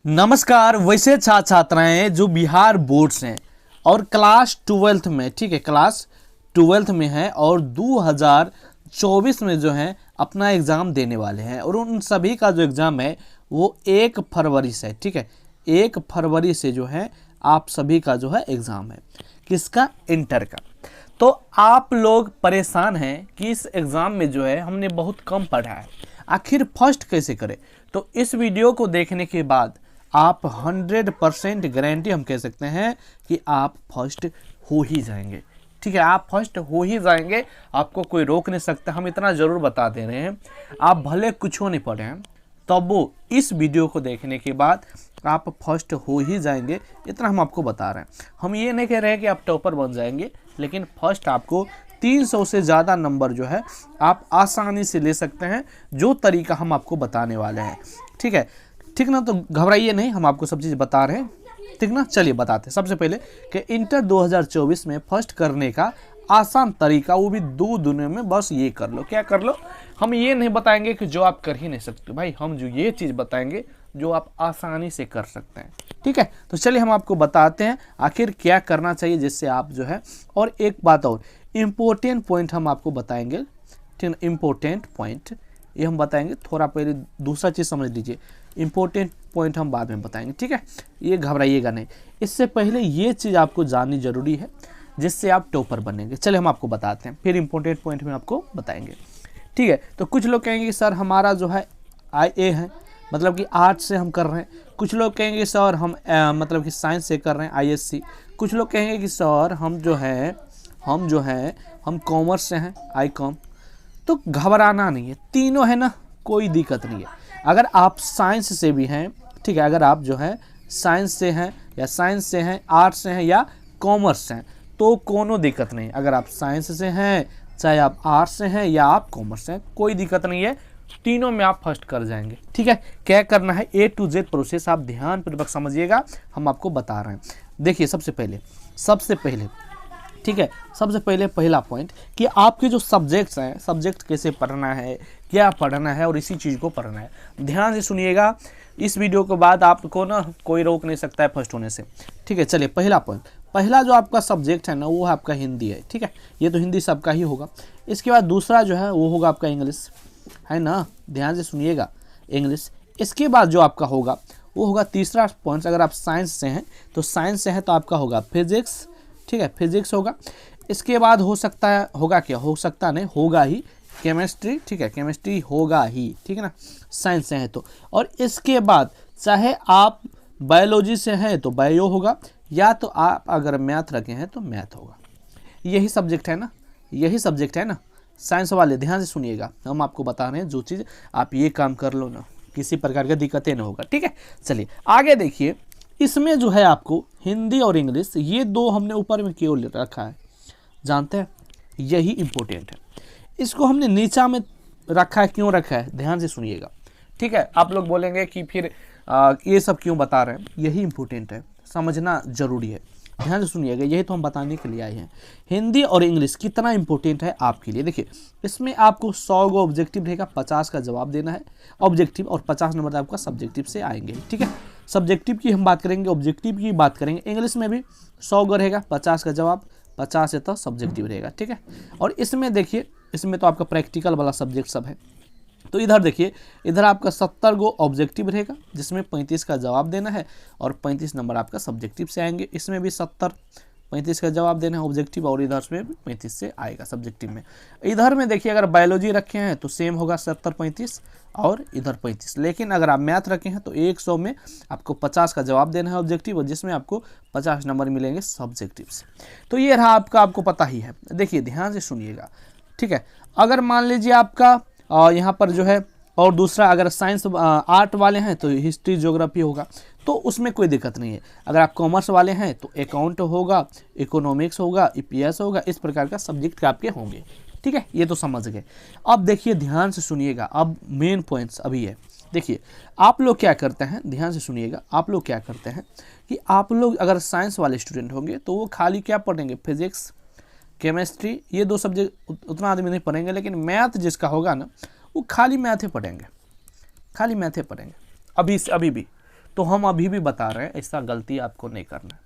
नमस्कार। वैसे छात्र छात्राएं जो बिहार बोर्ड्स हैं और क्लास ट्वेल्थ में, ठीक है, क्लास ट्वेल्थ में है और 2024 में जो है अपना एग्ज़ाम देने वाले हैं और उन सभी का जो एग्ज़ाम है वो 1 फरवरी से, ठीक है, 1 फरवरी से जो है आप सभी का जो है एग्ज़ाम है। किसका? इंटर का। तो आप लोग परेशान हैं कि इस एग्ज़ाम में जो है हमने बहुत कम पढ़ा है, आखिर फर्स्ट कैसे करें। तो इस वीडियो को देखने के बाद आप 100% गारंटी हम कह सकते हैं कि आप फर्स्ट हो ही जाएंगे। ठीक है, आप फर्स्ट हो ही जाएंगे, आपको कोई रोक नहीं सकता। हम इतना ज़रूर बता दे रहे हैं, आप भले कुछ नहीं पढ़े हैं तब वो इस वीडियो को देखने के बाद आप फर्स्ट हो ही जाएंगे, इतना हम आपको बता रहे हैं। हम ये नहीं कह रहे हैं कि आप टॉपर बन जाएंगे, लेकिन फर्स्ट आपको 300 से ज़्यादा नंबर जो है आप आसानी से ले सकते हैं, जो तरीका हम आपको बताने वाले हैं। ठीक है, ठीक ना, तो घबराइए नहीं, हम आपको सब चीज़ बता रहे हैं, ठीक ना। चलिए बताते हैं। सबसे पहले कि इंटर 2024 में फर्स्ट करने का आसान तरीका, वो भी 2 दिनों में, बस ये कर लो। क्या कर लो? हम ये नहीं बताएंगे कि जो आप कर ही नहीं सकते भाई, हम जो ये चीज़ बताएंगे जो आप आसानी से कर सकते हैं। ठीक है, तो चलिए हम आपको बताते हैं आखिर क्या करना चाहिए जिससे आप जो है। और एक बात और इम्पोर्टेंट पॉइंट हम आपको बताएंगे, ठीक है, इम्पोर्टेंट पॉइंट ये हम बताएंगे। थोड़ा पहले दूसरा चीज़ समझ लीजिए, इम्पोर्टेंट पॉइंट हम बाद में बताएंगे, ठीक है, ये घबराइएगा नहीं। इससे पहले ये चीज़ आपको जाननी जरूरी है जिससे आप टॉपर बनेंगे। चलिए हम आपको बताते हैं, फिर इम्पोर्टेंट पॉइंट में आपको बताएंगे। ठीक है, तो कुछ लोग कहेंगे कि सर हमारा जो है IA है, मतलब कि आर्ट्स से हम कर रहे हैं। कुछ लोग कहेंगे सर हम मतलब कि साइंस से कर रहे हैं, ISC। कुछ लोग कहेंगे कि सर हम जो है हम कॉमर्स से हैं, ICOM। तो घबराना नहीं है, तीनों है ना, कोई दिक्कत नहीं है। अगर आप साइंस से भी हैं, ठीक है, अगर आप जो है साइंस से हैं या साइंस से हैं, आर्ट्स से हैं या कॉमर्स से हैं, तो कोनो दिक्कत नहीं। अगर आप साइंस से हैं, चाहे आप आर्ट्स से हैं या आप कॉमर्स से हैं, कोई दिक्कत नहीं है, तीनों में आप फर्स्ट कर जाएंगे। ठीक है, क्या करना है A to Z प्रोसेस आप ध्यानपूर्वक समझिएगा, हम आपको बता रहे हैं। देखिए सबसे पहले ठीक है, सबसे पहले पहला पॉइंट कि आपके जो सब्जेक्ट्स हैं, सब्जेक्ट कैसे पढ़ना है, क्या पढ़ना है और इसी चीज़ को पढ़ना है। ध्यान से सुनिएगा, इस वीडियो के बाद आपको ना कोई रोक नहीं सकता है फर्स्ट होने से। ठीक है, चलिए पहला पॉइंट, पहला जो आपका सब्जेक्ट है ना वो है आपका हिंदी है। ठीक है, ये तो हिंदी सबका ही होगा। इसके बाद दूसरा जो है वो होगा आपका इंग्लिश, है ना, ध्यान से सुनिएगा, इंग्लिश। इसके बाद जो आपका होगा वो होगा तीसरा पॉइंट। अगर आप साइंस से हैं तो साइंस से हैं तो आपका होगा फिजिक्स, ठीक है, फिजिक्स होगा। इसके बाद हो सकता है, होगा क्या, हो सकता नहीं, होगा ही केमिस्ट्री, ठीक है, केमिस्ट्री होगा ही, ठीक है ना, साइंस से है तो। और इसके बाद चाहे आप बायोलॉजी से हैं तो बायो होगा, या तो आप अगर मैथ रखे हैं तो मैथ होगा। यही सब्जेक्ट है ना, यही सब्जेक्ट है ना साइंस वाले। ध्यान से सुनिएगा, हम आपको बता रहे हैं जो चीज़ आप ये काम कर लो ना, किसी प्रकार की दिक्कतें ना होगा। ठीक है, चलिए आगे देखिए। इसमें जो है आपको हिंदी और इंग्लिश, ये 2 हमने ऊपर में क्यों रखा है जानते हैं? यही इम्पोर्टेंट है। इसको हमने नीचा में रखा है, क्यों रखा है? ध्यान से सुनिएगा। ठीक है, आप लोग बोलेंगे कि फिर ये सब क्यों बता रहे हैं? यही इम्पोर्टेंट है, समझना जरूरी है। ध्यान से सुनिएगा, यही तो हम बताने के लिए आए हैं। हिंदी और इंग्लिश कितना इंपॉर्टेंट है आपके लिए। देखिए इसमें आपको 100 गो ऑब्जेक्टिव रहेगा, 50 का जवाब देना है ऑब्जेक्टिव, और 50 नंबर आपका सब्जेक्टिव से आएंगे। ठीक है, सब्जेक्टिव की हम बात करेंगे, ऑब्जेक्टिव की बात करेंगे। इंग्लिश में भी 100 गो रहेगा, 50 का जवाब, 50 से तो सब्जेक्टिव रहेगा। ठीक है, और इसमें देखिए, इसमें तो आपका प्रैक्टिकल वाला सब्जेक्ट सब है। तो इधर देखिए, इधर आपका 70 गो ऑब्जेक्टिव रहेगा जिसमें 35 का जवाब देना है और 35 नंबर आपका सब्जेक्टिव से आएंगे। इसमें भी 70, 35 का जवाब देना है ऑब्जेक्टिव, और इधर में भी 35 से आएगा सब्जेक्टिव में। इधर में देखिए अगर बायोलॉजी रखे हैं तो सेम होगा 70, 35 और इधर 35। लेकिन अगर आप मैथ रखे हैं तो 100 में आपको 50 का जवाब देना है ऑब्जेक्टिव, और जिसमें आपको 50 नंबर मिलेंगे सब्जेक्टिव से। तो ये रहा आपका, आपको पता ही है। देखिए ध्यान से सुनिएगा, ठीक है, अगर मान लीजिए आपका यहाँ पर जो है, और दूसरा अगर साइंस आर्ट वाले हैं तो हिस्ट्री ज्योग्राफी होगा, तो उसमें कोई दिक्कत नहीं है। अगर आप कॉमर्स वाले हैं तो अकाउंट होगा, इकोनॉमिक्स होगा, EPS होगा, इस प्रकार का सब्जेक्ट आपके होंगे। ठीक है, ये तो समझ गए। अब देखिए ध्यान से सुनिएगा, अब मेन पॉइंट्स अभी है। देखिए आप लोग क्या करते हैं, ध्यान से सुनिएगा, आप लोग क्या करते हैं कि आप लोग अगर साइंस वाले स्टूडेंट होंगे तो वो खाली क्या पढ़ेंगे, फिजिक्स, केमिस्ट्री, ये 2 सब्जेक्ट उतना आदमी नहीं पढ़ेंगे। लेकिन मैथ जिसका होगा ना वो खाली मैथ ही पढ़ेंगे, खाली मैथ ही पढ़ेंगे अभी भी। तो हम अभी भी बता रहे हैं ऐसा गलती आपको नहीं करना है।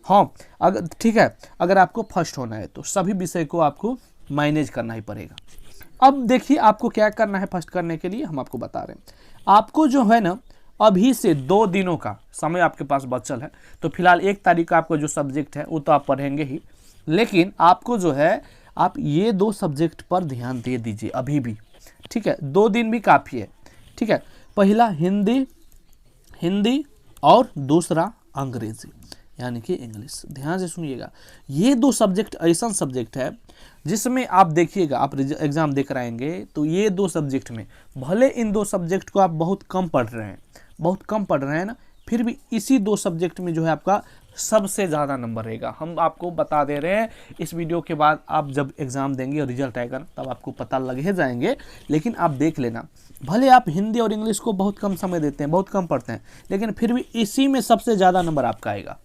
हाँ, अगर ठीक है, अगर आपको फर्स्ट होना है तो सभी विषय को आपको मैनेज करना ही पड़ेगा। अब देखिए आपको क्या करना है फर्स्ट करने के लिए, हम आपको बता रहे हैं। आपको जो है ना अभी से 2 दिनों का समय आपके पास बचल है, तो फिलहाल 1 तारीख का आपका जो सब्जेक्ट है वो तो आप पढ़ेंगे ही, लेकिन आपको जो है आप ये 2 सब्जेक्ट पर ध्यान दे दीजिए अभी भी, ठीक है। 2 दिन भी काफ़ी है, ठीक है। पहला हिंदी और दूसरा अंग्रेजी यानी कि इंग्लिश। ध्यान से सुनिएगा, ये 2 सब्जेक्ट ऐसा सब्जेक्ट है जिसमें आप देखिएगा, आप एग्ज़ाम देकर आएंगे तो ये 2 सब्जेक्ट में भले इन 2 सब्जेक्ट को आप बहुत कम पढ़ रहे हैं ना, फिर भी इसी 2 सब्जेक्ट में जो है आपका सबसे ज़्यादा नंबर रहेगा। हम आपको बता दे रहे हैं, इस वीडियो के बाद आप जब एग्ज़ाम देंगे और रिजल्ट आएगा तब आपको पता लग ही जाएंगे, लेकिन आप देख लेना, भले आप हिंदी और इंग्लिश को बहुत कम समय देते हैं, बहुत कम पढ़ते हैं, लेकिन फिर भी इसी में सबसे ज़्यादा नंबर आपका आएगा।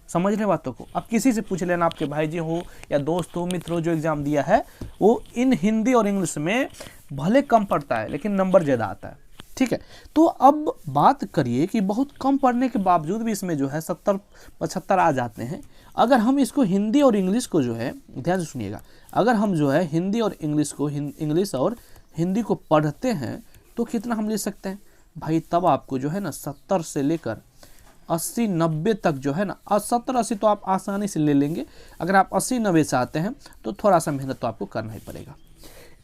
समझ रहे बातों को? आप किसी से पूछ लेना, आपके भाई जी हो या दोस्त हो, मित्र हो, जो एग्ज़ाम दिया है वो इन हिंदी और इंग्लिश में भले कम पढ़ता है लेकिन नंबर ज़्यादा आता है, ठीक है। तो अब बात करिए कि बहुत कम पढ़ने के बावजूद भी इसमें जो है 70-75 आ जाते हैं। अगर हम इसको हिंदी और इंग्लिश को जो है, ध्यान से सुनिएगा, अगर हम जो है हिंदी और इंग्लिश को इंग्लिश और हिंदी को पढ़ते हैं तो कितना हम ले सकते हैं भाई? तब आपको जो है ना 70 से लेकर 80-90 तक जो है ना, 70-80 तो आप आसानी से ले लेंगे। अगर आप 80-90 चाहते हैं तो थोड़ा सा मेहनत तो आपको करना ही पड़ेगा।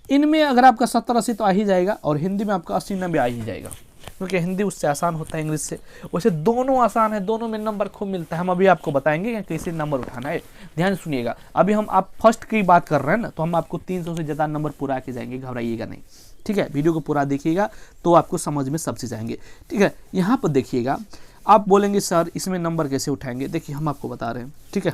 इनमें अगर आपका 70-80 तो आ ही जाएगा और हिंदी में आपका 80-90 आ ही जाएगा, क्योंकि हिंदी उससे आसान होता है इंग्लिश से। वैसे दोनों आसान है, दोनों में नंबर खूब मिलता है। हम अभी आपको बताएंगे कि कैसे नंबर उठाना है। ध्यान सुनिएगा, अभी हम आप फर्स्ट की बात कर रहे हैं ना, तो हम आपको 300 से ज़्यादा नंबर पूरा के जाएंगे, घबराइएगा नहीं, ठीक है। वीडियो को पूरा देखिएगा तो आपको समझ में सब चीज़ आएंगे, ठीक है। यहाँ पर देखिएगा, आप बोलेंगे सर इसमें नंबर कैसे उठाएंगे? देखिए हम आपको बता रहे हैं, ठीक है।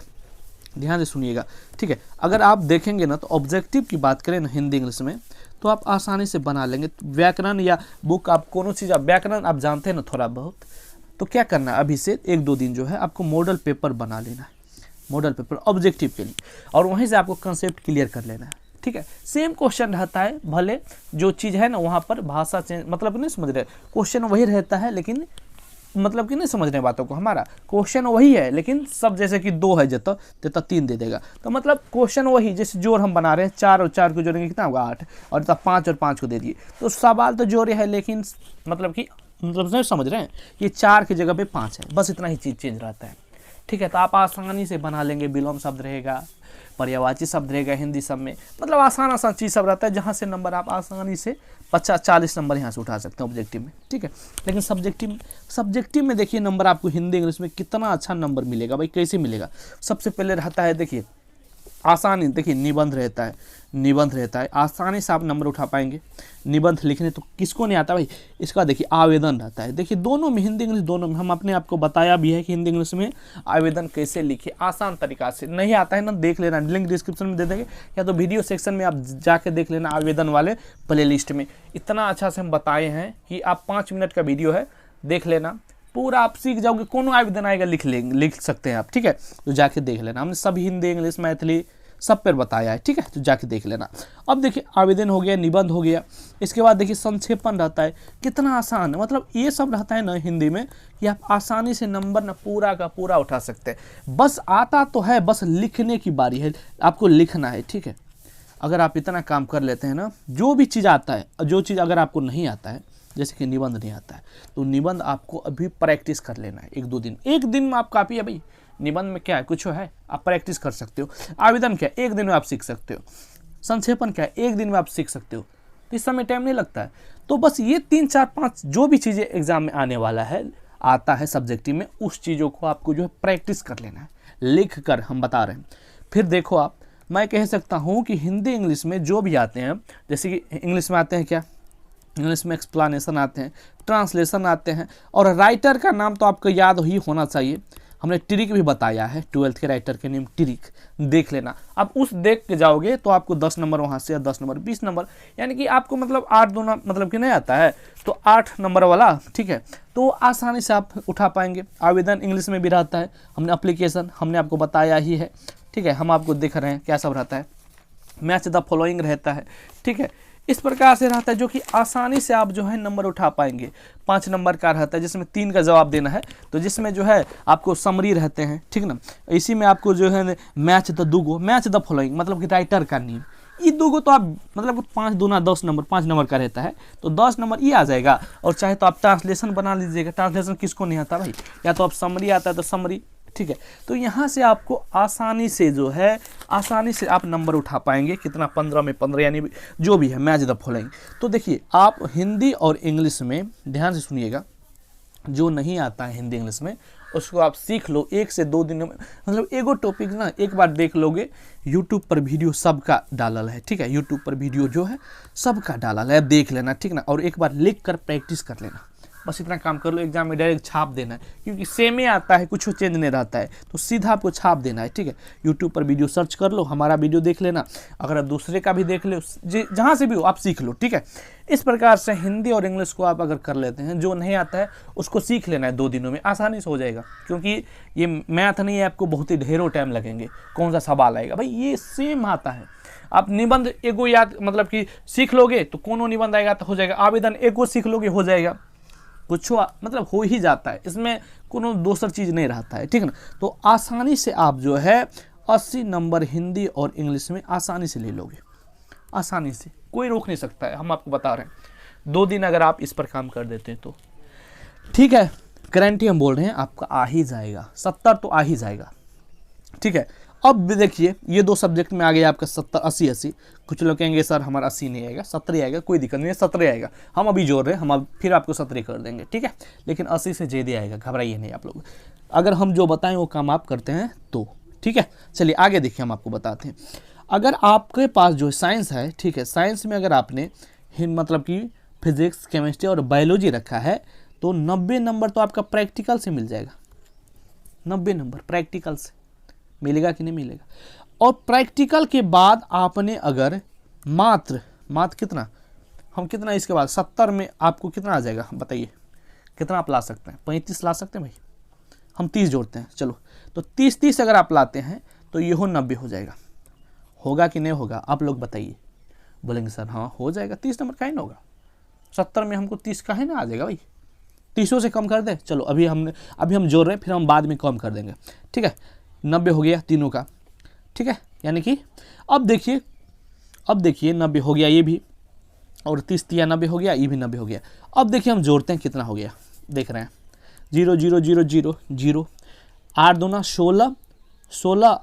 ध्यान से सुनिएगा, ठीक है। अगर आप देखेंगे ना तो ऑब्जेक्टिव की बात करें ना हिंदी इंग्लिश में, तो आप आसानी से बना लेंगे। व्याकरण या बुक, आप कोनो चीज़, आप व्याकरण आप जानते हैं ना थोड़ा बहुत, तो क्या करना है, अभी से 1-2 दिन जो है आपको मॉडल पेपर बना लेना है, मॉडल पेपर ऑब्जेक्टिव के लिए, और वहीं से आपको कंसेप्ट क्लियर कर लेना है, ठीक है। सेम क्वेश्चन रहता है, भले जो चीज़ है ना वहाँ पर भाषा चेंज, मतलब नहीं समझ रहे, क्वेश्चन वही रहता है, लेकिन मतलब कि नहीं समझ रहे बातों को, हमारा क्वेश्चन वही है लेकिन सब, जैसे कि 2 है जता 3 दे देगा, तो मतलब क्वेश्चन वही, जैसे जोड़ हम बना रहे हैं, 4 और 4 को जोड़ेंगे कितना होगा 8, और तब 5 और 5 को दे दिए, तो सवाल तो जोड़े है, लेकिन मतलब कि नहीं समझ रहे हैं, ये 4 की जगह पे 5 है, बस इतना ही चीज़ चेंज रहता है, ठीक है। तो आप आसानी से बना लेंगे। विलोम शब्द रहेगा, पर्यायवाची शब्द रहेगा हिंदी सब में, मतलब आसान चीज़ सब रहता है, जहाँ से नंबर आप आसानी से 50-40 नंबर यहाँ से उठा सकते हैं ऑब्जेक्टिव में, ठीक है। लेकिन सब्जेक्टिव में देखिए नंबर आपको हिंदी इंग्लिश में कितना अच्छा नंबर मिलेगा भाई, कैसे मिलेगा? सबसे पहले रहता है, देखिए आसानी, देखिए निबंध रहता है, आसानी से आप नंबर उठा पाएंगे। निबंध लिखने तो किसको नहीं आता भाई? इसका देखिए आवेदन रहता है, देखिए दोनों में, हिंदी इंग्लिश दोनों में, हम अपने आपको बताया भी है कि हिंदी इंग्लिश में आवेदन कैसे लिखे आसान तरीका से। नहीं आता है ना, देख लेना, लिंक डिस्क्रिप्शन में दे देंगे, या तो वीडियो सेक्शन में आप जाके देख लेना, आवेदन वाले प्ले लिस्ट में इतना अच्छा से हम बताए हैं कि आप 5 मिनट का वीडियो है, देख लेना, पूरा आप सीख जाओगे। कोनो आवेदन आएगा लिख सकते हैं आप, ठीक है। तो जाके देख लेना, हमने सब हिंदी इंग्लिश मैथिली सब पर बताया है, ठीक है, तो जाके देख लेना। अब देखिए आवेदन हो गया, निबंध हो गया, इसके बाद देखिए संक्षेपण रहता है, कितना आसान है, मतलब ये सब रहता है ना हिंदी में कि आप आसानी से नंबर ना पूरा का पूरा उठा सकते हैं। बस आता तो है, बस लिखने की बारी है, आपको लिखना है, ठीक है। अगर आप इतना काम कर लेते हैं ना, जो भी चीज़ आता है, जो चीज़ अगर आपको नहीं आता है, जैसे कि निबंध नहीं आता है, तो निबंध आपको अभी प्रैक्टिस कर लेना है 1-2 दिन। 1 दिन में आप काफ़ी है भाई, निबंध में क्या है, कुछ है, आप प्रैक्टिस कर सकते हो। आवेदन क्या है, 1 दिन में आप सीख सकते हो। संक्षेपण क्या है, 1 दिन में आप सीख सकते हो, तो इस समय टाइम नहीं लगता है। तो बस ये 3-4-5 जो भी चीज़ें एग्जाम में आने वाला है, आता है सब्जेक्टिव में, उस चीज़ों को आपको जो है प्रैक्टिस कर लेना है, लिख कर हम बता रहे हैं। फिर देखो आप, मैं कह सकता हूँ कि हिंदी इंग्लिश में जो भी आते हैं, जैसे कि इंग्लिश में आते हैं क्या, इंग्लिश में एक्सप्लेनेशन आते हैं, ट्रांसलेशन आते हैं, और राइटर का नाम तो आपको याद ही होना चाहिए। हमने ट्रिक भी बताया है, 12th के राइटर के नेम ट्रिक, देख लेना। आप उस देख के जाओगे तो आपको 10 नंबर वहाँ से, 10 नंबर 20 नंबर, यानी कि आपको मतलब 8 दूना मतलब कि नहीं आता है तो 8 नंबर वाला, ठीक है, तो आसानी से आप उठा पाएंगे। आवेदन इंग्लिश में भी रहता है, हमने एप्लीकेशन हमने आपको बताया ही है, ठीक है, हम आपको दिख रहे हैं क्या सब रहता है। मैच द फॉलोइंग रहता है, ठीक है, इस प्रकार से रहता है जो कि आसानी से आप जो है नंबर उठा पाएंगे। 5 नंबर का रहता है जिसमें 3 का जवाब देना है, तो जिसमें जो है आपको समरी रहते हैं, ठीक ना। इसी में आपको जो है मैच द फॉलोइंग मतलब कि राइटर का नेम, ये दो तो आप मतलब 5 दूना 10 नंबर, 5 नंबर का रहता है तो 10 नंबर ये आ जाएगा। और चाहे तो आप ट्रांसलेशन बना लीजिएगा, ट्रांसलेशन किसको नहीं आता भाई, या तो आप समरी आता है तो समरी, ठीक है। तो यहाँ से आपको आसानी से जो है आसानी से आप नंबर उठा पाएंगे। कितना, 15 में 15, यानी जो भी है मैच द फॉलोइंग। तो देखिए आप हिंदी और इंग्लिश में ध्यान से सुनिएगा, जो नहीं आता है हिंदी इंग्लिश में उसको आप सीख लो 1 से 2 दिन में, मतलब एगो टॉपिक ना एक बार देख लोगे। यूट्यूब पर वीडियो सबका डालल है, ठीक है, यूट्यूब पर वीडियो जो है सबका डालल है, देख लेना, ठीक ना। और एक बार लिख कर प्रैक्टिस कर लेना, बस इतना काम कर लो। एग्जाम में डायरेक्ट छाप देना है, क्योंकि सेम ही आता है, कुछ चेंज नहीं रहता है, तो सीधा आपको छाप देना है, ठीक है। यूट्यूब पर वीडियो सर्च कर लो, हमारा वीडियो देख लेना, अगर आप दूसरे का भी देख लो, जहाँ से भी हो आप सीख लो, ठीक है। इस प्रकार से हिंदी और इंग्लिश को आप अगर कर लेते हैं, जो नहीं आता है उसको सीख लेना है 2 दिनों में, आसानी से हो जाएगा। क्योंकि ये मैथ नहीं है, आपको बहुत ही ढेरों टाइम लगेंगे। कौन सा सवाल आएगा भाई, ये सेम आता है। आप निबंध एगो याद मतलब कि सीख लोगे तो कोनो निबंध आएगा तो हो जाएगा, आवेदन एगो सीख लोगे हो जाएगा, कुछ मतलब हो ही जाता है, इसमें कोनो दूसर चीज़ नहीं रहता है, ठीक है ना। तो आसानी से आप जो है 80 नंबर हिंदी और इंग्लिश में आसानी से ले लोगे, आसानी से, कोई रोक नहीं सकता है। हम आपको बता रहे हैं 2 दिन अगर आप इस पर काम कर देते हैं तो ठीक है। गारंटी हम बोल रहे हैं आपका आ ही जाएगा, 70 तो आ ही जाएगा, ठीक है। अब देखिए ये 2 सब्जेक्ट में आ गया आपका 70, 80, 80। कुछ लोग कहेंगे सर हमारा 80 नहीं आएगा, 70 आएगा, कोई दिक्कत नहीं है, 70 आएगा। हम अभी जोड़ रहे हैं, हम अब फिर आपको 70 कर देंगे, ठीक है। लेकिन 80 से ज़्यादा आएगा, घबराइए नहीं आप लोग, अगर हम जो बताएं वो काम आप करते हैं तो, ठीक है। चलिए आगे देखिए, हम आपको बताते हैं। अगर आपके पास जो साइंस है, ठीक है, साइंस में अगर आपने मतलब कि फिजिक्स, केमिस्ट्री और बायोलॉजी रखा है तो 90 नंबर तो आपका प्रैक्टिकल से मिल जाएगा। 90 नंबर प्रैक्टिकल से मिलेगा कि नहीं मिलेगा। और प्रैक्टिकल के बाद आपने अगर मात्र कितना, हम कितना इसके बाद 70 में आपको कितना आ जाएगा बताइए, कितना आप ला सकते हैं? 35 ला सकते हैं भाई, हम 30 जोड़ते हैं, चलो। तो 30 अगर आप लाते हैं तो ये हो 90 हो जाएगा। होगा कि नहीं होगा आप लोग बताइए। बोलेंगे सर हाँ हो जाएगा, 30 नंबर का ही ना होगा, 70 में हमको 30 का है ना आ जाएगा भाई, 30 से कम कर दें। चलो अभी हम जोड़ रहे हैं, फिर हम बाद में कम कर देंगे, ठीक है। 90 हो गया तीनों का, ठीक है। यानी कि अब देखिए 90 हो गया ये भी, और 30 या 90 हो गया, ये भी 90 हो गया। अब देखिए हम जोड़ते हैं कितना हो गया, देख रहे हैं 0 0 0 0 0, 8 दूना 16,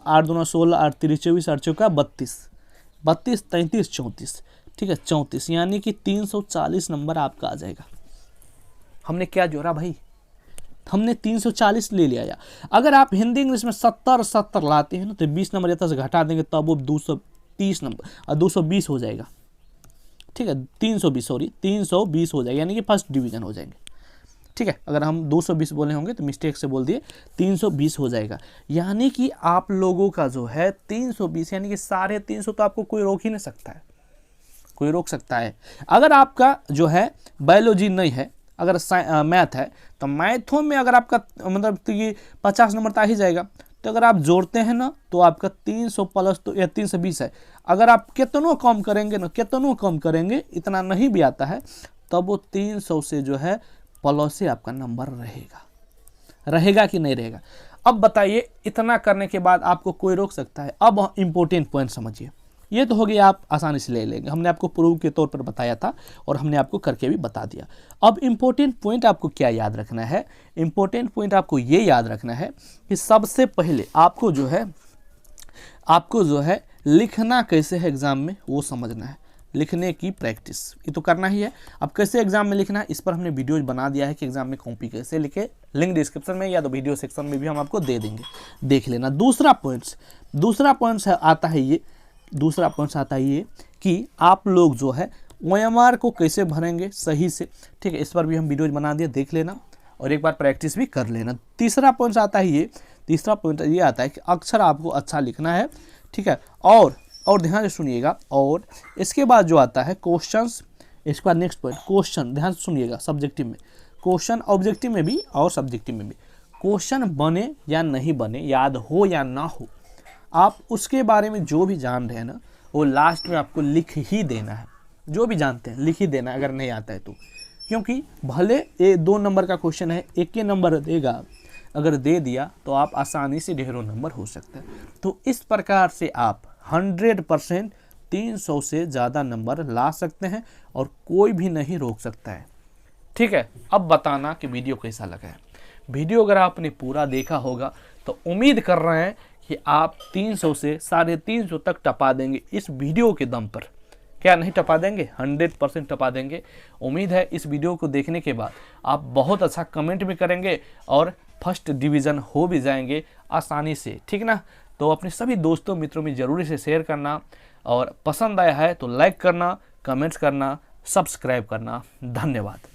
8 दूना 16, 8 3 24, 8 चौका 32, 32 33 34, ठीक है 34, यानी कि 340 नंबर आपका आ जाएगा। हमने क्या जोड़ा भाई, हमने 340 ले लिया। अगर आप हिंदी इंग्लिश में 70 लाते हैं ना तो 20 नंबर यहाँ से घटा देंगे तब वो 230 नंबर और 220 हो जाएगा, ठीक है। 320 हो जाएगा, यानी कि फर्स्ट डिवीजन हो जाएंगे, ठीक है। अगर हम 220 बोले होंगे तो मिस्टेक से बोल दिए, 320 हो जाएगा। यानी कि आप लोगों का जो है 320, यानी कि 350 तो आपको कोई रोक ही नहीं सकता है, कोई रोक सकता है। अगर आपका जो है बायोलॉजी नहीं है, अगर मैथ है तो मैथों में अगर आपका मतलब तो ये 50 नंबर तो आ ही जाएगा। तो अगर आप जोड़ते हैं ना तो आपका 300 प्लस तो या 320 है। अगर आप कितनों कम करेंगे ना, कितनों कम करेंगे, इतना नहीं भी आता है तब वो 300 से जो है प्लस से आपका नंबर रहेगा कि नहीं रहेगा। अब बताइए इतना करने के बाद आपको कोई रोक सकता है? अब इम्पोर्टेंट पॉइंट समझिए, ये तो हो गया आप आसानी से ले लेंगे, हमने आपको प्रूफ के तौर पर बताया था और हमने आपको करके भी बता दिया। अब इम्पोर्टेंट पॉइंट आपको क्या याद रखना है? इम्पोर्टेंट पॉइंट आपको ये याद रखना है कि सबसे पहले आपको जो है लिखना कैसे है एग्जाम में वो समझना है, लिखने की प्रैक्टिस ये तो करना ही है। अब कैसे एग्जाम में लिखना है इस पर हमने वीडियोज बना दिया है कि एग्जाम में कॉपी कैसे लिखे, लिंक डिस्क्रिप्शन में या तो वीडियो सेक्शन में भी हम आपको दे देंगे, देख लेना। दूसरा पॉइंट्स आता है ये कि आप लोग जो है OMR को कैसे भरेंगे सही से, ठीक है। इस पर भी हम वीडियोज बना दिए, देख लेना और एक बार प्रैक्टिस भी कर लेना। तीसरा पॉइंट आता है ये आता है कि अक्षर आपको अच्छा लिखना है, ठीक है। और ध्यान से सुनिएगा, और इसके बाद जो आता है क्वेश्चंस, इसके बाद नेक्स्ट पॉइंट क्वेश्चन, ध्यान से सुनिएगा। सब्जेक्टिव में क्वेश्चन, ऑब्जेक्टिव में भी और सब्जेक्टिव में भी क्वेश्चन बने या नहीं बने, याद हो या ना हो, आप उसके बारे में जो भी जान रहे हैं ना वो लास्ट में आपको लिख ही देना है। जो भी जानते हैं लिख ही देना अगर नहीं आता है तो, क्योंकि भले ये 2 नंबर का क्वेश्चन है, एक ही नंबर देगा, अगर दे दिया तो आप आसानी से ढेरों नंबर हो सकते हैं। तो इस प्रकार से आप 100% 300 से ज़्यादा नंबर ला सकते हैं और कोई भी नहीं रोक सकता है। ठीक है, अब बताना कि वीडियो कैसा लगा है। वीडियो अगर आपने पूरा देखा होगा तो उम्मीद कर रहे हैं कि आप 300 से 350 तक टपा देंगे इस वीडियो के दम पर। क्या नहीं टपा देंगे? 100% टपा देंगे। उम्मीद है इस वीडियो को देखने के बाद आप बहुत अच्छा कमेंट भी करेंगे और फर्स्ट डिवीज़न हो भी जाएंगे आसानी से। ठीक ना? तो अपने सभी दोस्तों मित्रों में ज़रूरी से शेयर करना, और पसंद आया है तो लाइक करना, कमेंट्स करना, सब्सक्राइब करना। धन्यवाद।